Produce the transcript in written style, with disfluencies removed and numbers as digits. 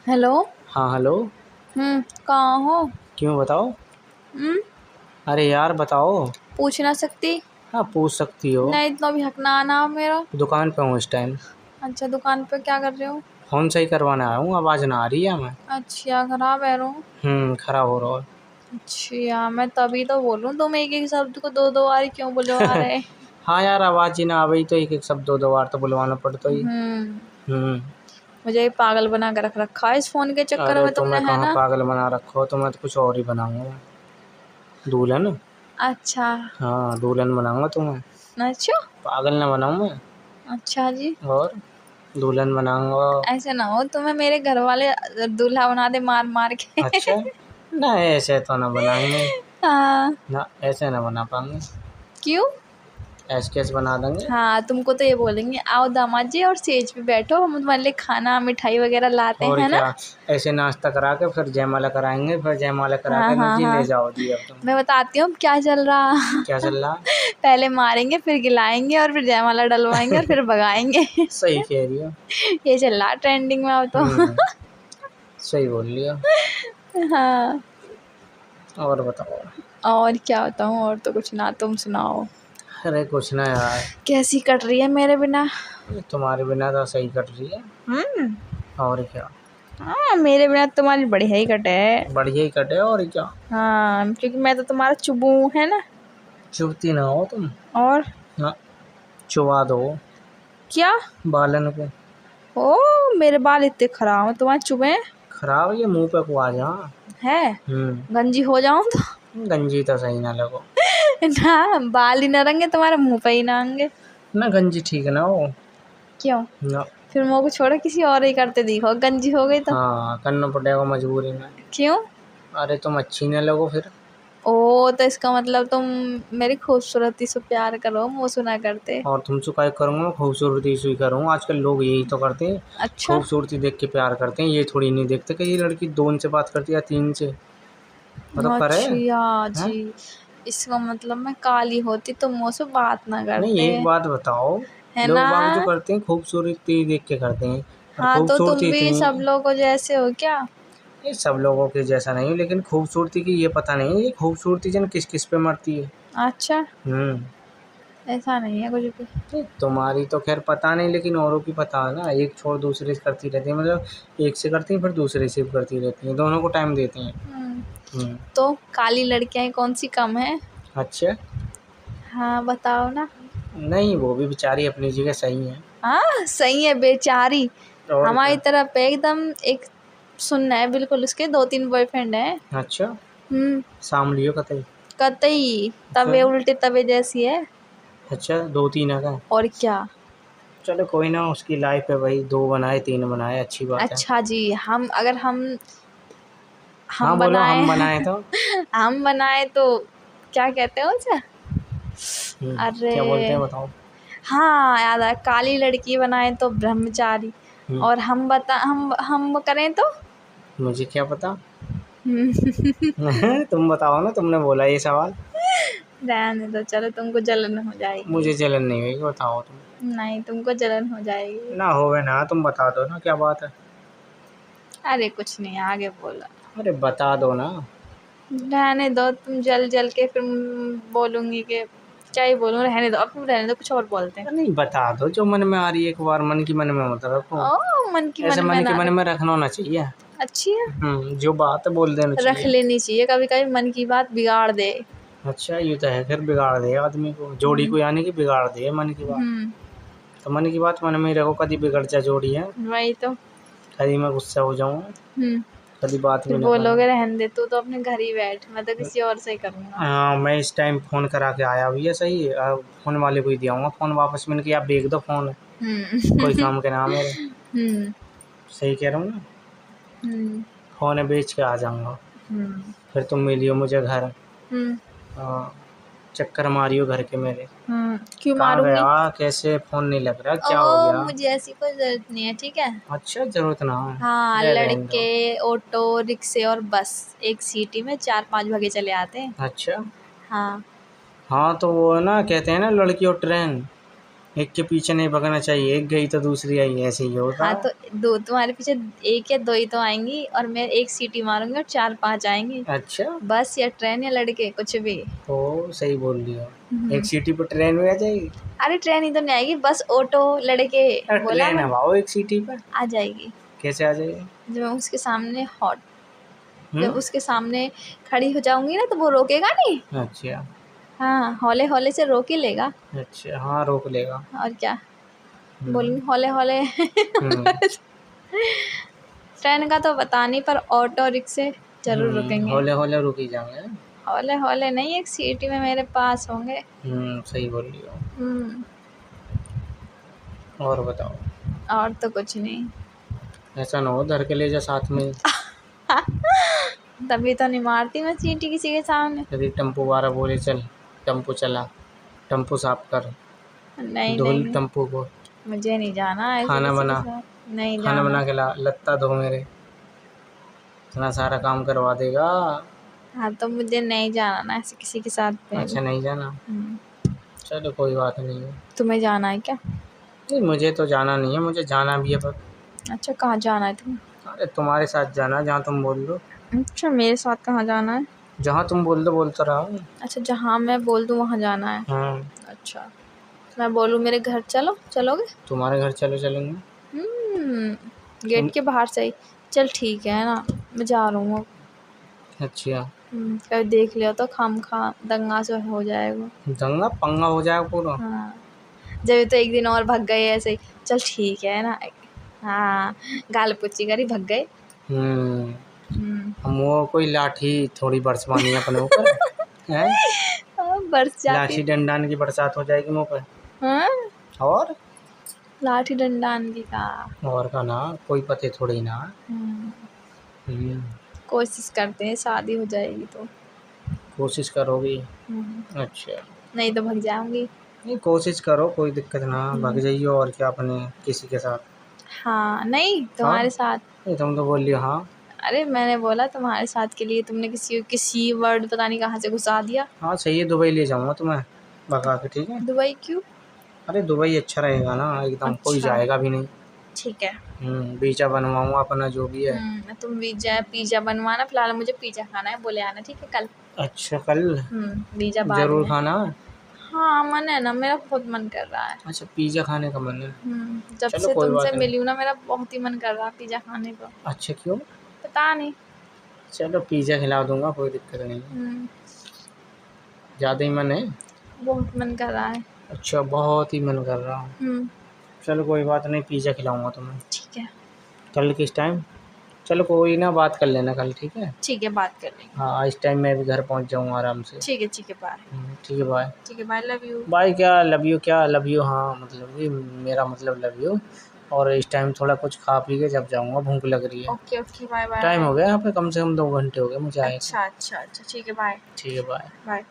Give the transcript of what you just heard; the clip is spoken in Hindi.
हेलो। हाँ हेलो। कहाँ हो? क्यों बताओ। हम्म। अरे यार बताओ। पूछ ना सकती? हाँ पूछ सकती हो। नहीं, इतना भी हक ना आना मेरा। दुकान पे हूँ इस टाइम। अच्छा, दुकान पे क्या कर रहे हो? फ़ोन सही करवाने आया हूँ, आवाज़ ना आ रही है हमें। अच्छा, खराब है रूम। ख़राब हो रहा अच्छा, मैं तभी तो बोलूँ तुम एक एक शब्द को दो दो बार क्यों बुलवा है। रहे? हाँ यार आवाज़ ही ना आवे तो एक एक शब्द दो दो बार तो बुलवाना पड़ता ही। हम्म। हम्म। मुझे ही पागल बना के रख रखा है इस फोन के चक्कर अरे में तुमने, तुम्हें है कहाँ ना? पागल बना रखो हो, तुम्हें तो कुछ और ही बनाऊंगा मैं। दुल्हन। अच्छा। हाँ दुल्हन बनाऊंगा तुम्हें। अच्छा। पागल ना बनाऊँ मैं। अच्छा जी। और दुल्हन बनाऊंगा। ऐसे ना हो तुम्हें मेरे घर वाले दूल्हा बना दे मार मार के। अच्छा। ना ऐसे तो ना बनाएंगे। हाँ। ना ऐसे ना बना पाएंगे। क्यों? ऐसे कैसे बना देंगे। हाँ, तुमको तो ये बोलेंगे आओ दामाद जी और स्टेज पे बैठो, हम तुम्हारे लिए खाना मिठाई वगैरह लाते और हैं ना। क्या। ऐसे नाश्ता करा के फिर जयमाला कराएंगे, फिर जयमाला करा हाँ के लो हाँ जी हाँ। ले जाओ जी अब तुम। मैं बताती हूँ अब क्या चल रहा। क्या चल रहा। पहले मारेंगे, फिर गिलाएंगे और फिर जयमाला डलवाएंगे और फिर भगाएंगे। सही कह रही हो। ये चल रहा ट्रेंडिंग में अब तो। हम्म। सही बोल लिया। हाँ। और बताओ। और क्या बताऊँ, और तो कुछ ना, तुम सुनाओ। अरे कुछ ना यार। कैसी कट रही है मेरे बिना? ये तुम्हारे बिना तो सही कट रही है। हम्म। और क्या। हाँ, मेरे बिना तुम्हारी बढ़िया ही कटे है। बढ़िया ही कटे और क्या। हाँ, क्योंकि मैं तो तुम्हारा चुबू हूँ, है ना? चुभती ना हो तुम। और ना। चुबा दो। क्या? बालन को। ओ, मेरे बाल इतने खराब हैं तुम्हारे चुभे खराब ये मुंह पे को आ जा। है? हम्म। गंजी हो जाऊं तो? गंजी तो सही ना लगो। ना, बाल ही ना रंगे तुम्हारे मुंह पे ही ना आएंगे। ना गंजी ठीक ना हो। क्यों? ना। फिर मुँह को छोड़ो किसी और ही करते दिखो, गंजी हो गई तो। हाँ करना पड़ेगा मजबूरी में। क्यों? अरे तुम अच्छी ना लगो फिर। ओ, तो इसका मतलब तुम मेरी खूबसूरती से प्यार करो, मुँह सुना करते। और तुमसे क्या करूँगा, खूबसूरती से ही करूँगा, आजकल लोग यही तो करते हैं। अच्छा। खूबसूरती देख के प्यार करते हैं, ये थोड़ी नहीं देखते कि ये लड़की दो से बात करती है या तीन से। मतलब करे अच्छा हैं। जी। इसका मतलब मैं काली होती तो मुँह से बात ना नहीं करते, एक बात बताओ। है ना? लोग बाग जो करते हैं खूबसूरती देख के करते हैं। और हाँ, तो खूबसूरती तुम भी इतनी। सब लोगों जैसे हो क्या? ये सब लोगों के जैसा नहीं, लेकिन खूबसूरती की ये पता नहीं ये खूबसूरती जन किस किस पे मरती है। अच्छा। हम्म। ऐसा नहीं है कुछ भी। नहीं, तुम्हारी तो खैर पता नहीं, लेकिन औरों की पता है ना, एक छोड़ दूसरे से करती रहती है, मतलब एक से करती है फिर दूसरे से भी करती रहती है, दोनों को टाइम देती हैं। हम्म। हम्म। तो काली लड़कियां कौन सी कम है? अच्छा। हाँ, बताओ ना। नहीं वो भी बेचारी अपनी जगह सही है। हाँ, सही है बेचारी। और हमारी क्या। तरफ पे एकदम एक सुनना है बिल्कुल, उसके दो तीन बॉयफ्रेंड है। अच्छा। हम्म। शाम लियो कतई। कतई तवे फिर। उल्टे तवे जैसी है। अच्छा दो तीन है का। और क्या। चलो कोई ना, उसकी लाइफ है भाई, दो बनाए तीन बनाए अच्छी बात है। अच्छा जी, हम अगर हम हाँ हम बोलो बनाए। हम बनाए तो। हम बनाए तो क्या कहते हैं उसे? अरे, क्या बोलते हैं बताओ। हाँ याद आया, काली लड़की बनाए तो ब्रह्मचारी। हम्म। और हम करें तो। मुझे क्या पता। तुम बताओ ना, तुमने बोला ये सवाल। रहने दो, चलो, तुमको जलन हो जाएगी। मुझे जलन नहीं हुई, बताओ तुम। नहीं, तुमको जलन हो जाएगी। ना होवे ना, तुम बता दो ना क्या बात है। अरे कुछ नहीं, आगे बोलो। अरे बता दो ना। रहने दो, तुम जल जल के फिर बोलूंगी कि क्या ही बोलूं, रहने दो, अब तुम रहने दो, कुछ और बोलते हैं। नहीं बता दो जो मन में आ रही है, एक बार मन की मन में मत रखो। ओ, मन की ऐसे मन में मन के ना मन में रखो। रखना होना चाहिए। अच्छी है। जो बात है बोल देना रख चाहिए। लेनी चाहिए, कभी कभी मन की बात बिगाड़ दे। अच्छा ये तो है, फिर बिगाड़ दे आदमी को, जोड़ी हम्म। को यानी कि बिगाड़ दे मन की बात। हम्म। तो मन की बात मन में ही रखो, कभी बिगड़ जा जोड़ी है। वही तो। कभी मैं गुस्सा हो जाऊँ। हम्म। कभी बात फिर भी ना करूँ। बोलोगे रहने दे, तू तो अपने घर ही बैठ, मैं तो किसी और से ही करूंगा। हाँ मैं इस टाइम फ़ोन करा के आया भी है सही, फ़ोन वाले को ही दिया हूँ फ़ोन वापस, मैंने कहा आप देख दो फ़ोन। कोई हम्म। काम के नाम है। हम्म। सही कह रहा हूँ ना। हम्म। फ़ोन बेच के आ जाऊँगा। हम्म। फिर तुम मिलियो मुझे घर। हम्म। हाँ, चक्कर मारियो घर के मेरे। क्यों कहाँ मारूंगी? गया, कैसे फ़ोन नहीं लग रहा, क्या हो ओ, गया। मुझे ऐसी कोई जरूरत नहीं है, ठीक है? अच्छा ज़रूरत ना हाँ, है, ले रहने लड़के दो। ऑटो रिक्शे और बस एक सिटी में चार पांच भगे चले आते हैं। अच्छा। हाँ। हाँ तो वो ना कहते हैं ना लड़की और ट्रेन। एक के पीछे नहीं भगना चाहिए, एक गई तो दूसरी आई, ऐसे ही होता हाँ है। तो दो तुम्हारे पीछे एक या दो ही तो आएंगी, और मैं एक सीटी मारूंगी और 4-5 आएंगी। अच्छा, बस या ट्रेन या लड़के, कुछ भी। तो सही बोल रही हो। हम्म। एक सीटी पर ट्रेन में आ जाएगी। अरे ट्रेन ही तो नहीं आएगी, बस ऑटो लड़के। यार बोला ट्रेन मैंने, हवाओ एक सीटी पर, आ जाएगी। कैसे आ जाएगी? जब मैं उसके सामने हॉट जब हम्म। उसके सामने खड़ी हो जाऊंगी ना, तो वो रोकेगा नहीं। अच्छा। हाँ, हौले हौले से रोक ही लेगा। अच्छा, हाँ रोक लेगा। और क्या। हम्म। बोलूंगी हौले हौले। हम्म। ट्रेन का तो पता नहीं, पर ऑटो रिक्शे जरूर रुकेंगे। हौले हौले रुक ही जाएंगे। हौले हौले नहीं, एक सीटी में मेरे पास होंगे। सही बोल रही हो। हम्म। और बताओ। और तो कुछ नहीं। ऐसा ना हो धर के ले जा साथ में। तभी तो नहीं मारती मैं सीटी किसी के सामने। यदि टम्पू वाला बोले चल, टम्पू चला, टम्पू साफ कर, नहीं नहीं धुल नहीं, टम्पू को, मुझे नहीं जाना ऐसे खाना किसी के बना, साथ, नहीं खाना जाना। बना के ला, लत्ता धो मेरे, इतना सारा काम करवा देगा। हाँ तो मुझे नहीं जाना ना ऐसे किसी के साथ पे भी। अच्छा, नहीं जाना। हम्म। चलो कोई बात नहीं है। तुम्हें जाना है क्या? नहीं, मुझे तो जाना नहीं है, मुझे जाना भी है पर। अच्छा, कहाँ जाना है तुम्हें? अरे तुम्हारे साथ जाना, जहाँ तुम बोल दो। अच्छा, मेरे साथ कहाँ जाना है? जहाँ तुम बोल दो बोलता रहा हूँ। अच्छा, जहाँ मैं बोल दूँ वहाँ जाना है। हाँ। अच्छा, मैं बोलूँ मेरे घर चलो, चलोगे? तुम्हारे घर चलो, चलेंगे। गेट तुम। के बाहर से ही। चल ठीक है ना, मैं जा रहा हूँ अब। अच्छा। कभी देख लिया तो खामखा दंगा से हो जाएगा। दंगा पंगा हो जाएगा पूरा। हाँ, जब तो एक दिन और भग गए ऐसे ही। चल ठीक है ना। हाँ, गाल पुच्ची करी भग गए। हम्म। हम्म। हम वो कोई लाठी थोड़ी बरसवानी है अपने ऊपर है। बरस जाती। लाठी डंडान की बरसात हो जाएगी मुँह पे। हाँ, और लाठी डंडा की का। और का ना, कोई पते थोड़ी ना। हम्म, हम्म। कोशिश करते हैं शादी हो जाएगी तो। कोशिश करोगी? हम्म, अच्छा। नहीं तो भग जाऊंगी। नहीं, कोशिश करो, कोई दिक्कत ना, भाग हम्म, जाइए और क्या अपने किसी के साथ। हाँ, नहीं हाँ, तुम्हारे साथ। नहीं तुम तो बोल लियो हाँ। अरे मैंने बोला तुम्हारे साथ के लिए, तुमने किसी किसी वर्ड पता नहीं कहाँ से घुसा दिया। हाँ सही है, दुबई ले जाऊँगा तुम्हें भगा के, ठीक है। दुबई क्यों? अरे दुबई अच्छा रहेगा ना एकदम, कोई अच्छा, जाएगा भी नहीं। ठीक है। वीजा बनवाऊँगा अपना जो भी है। तुम पिज्जा बनवाना, फिलहाल मुझे पिज्जा खाना है, बोले आना ठीक है कल। अच्छा, कल पिज्जा बाद ज़रूर में। खाना। हाँ, मन है ना, मेरा बहुत मन कर रहा है। अच्छा, पिज़्ज़ा खाने का मन है। जब चलो से कोई तुमसे बात नहीं। मिली हूँ ना, मेरा बहुत ही मन कर रहा है पिज्जा खाने का। अच्छा, क्यों? पता नहीं। चलो पिज़्ज़ा खिला दूँगा, कोई दिक्कत नहीं है। हम्म, ज़्यादा ही मन है? बहुत मन कर रहा है। अच्छा, बहुत ही मन कर रहा हूँ। हम्म, चलो कोई बात नहीं, पिज़्ज़ा खिलाऊँगा तुम्हें। ठीक है। कल किस टाइम? चलो कोई ना, बात कर लेना कल, ठीक है। ठीक है, बात कर लेंगे। हाँ, इस टाइम मैं भी घर पहुँच जाऊँगा आराम से। ठीक है, ठीक है, बाय। ठीक है, बाय। ठीक है, बाय, लव यू। बाय क्या लव यू, क्या लव यू, हाँ मतलब कि मेरा मतलब लव यू। और इस टाइम थोड़ा कुछ खा पी के जब जाऊँगा, भूख लग रही है। Okay okay, bye time bye. हो गया यहाँ पे, कम से कम 2 घंटे हो गए मुझे आए को। अच्छा अच्छा अच्छा, ठीक है, बाय। ठीक है, बाय। बाय।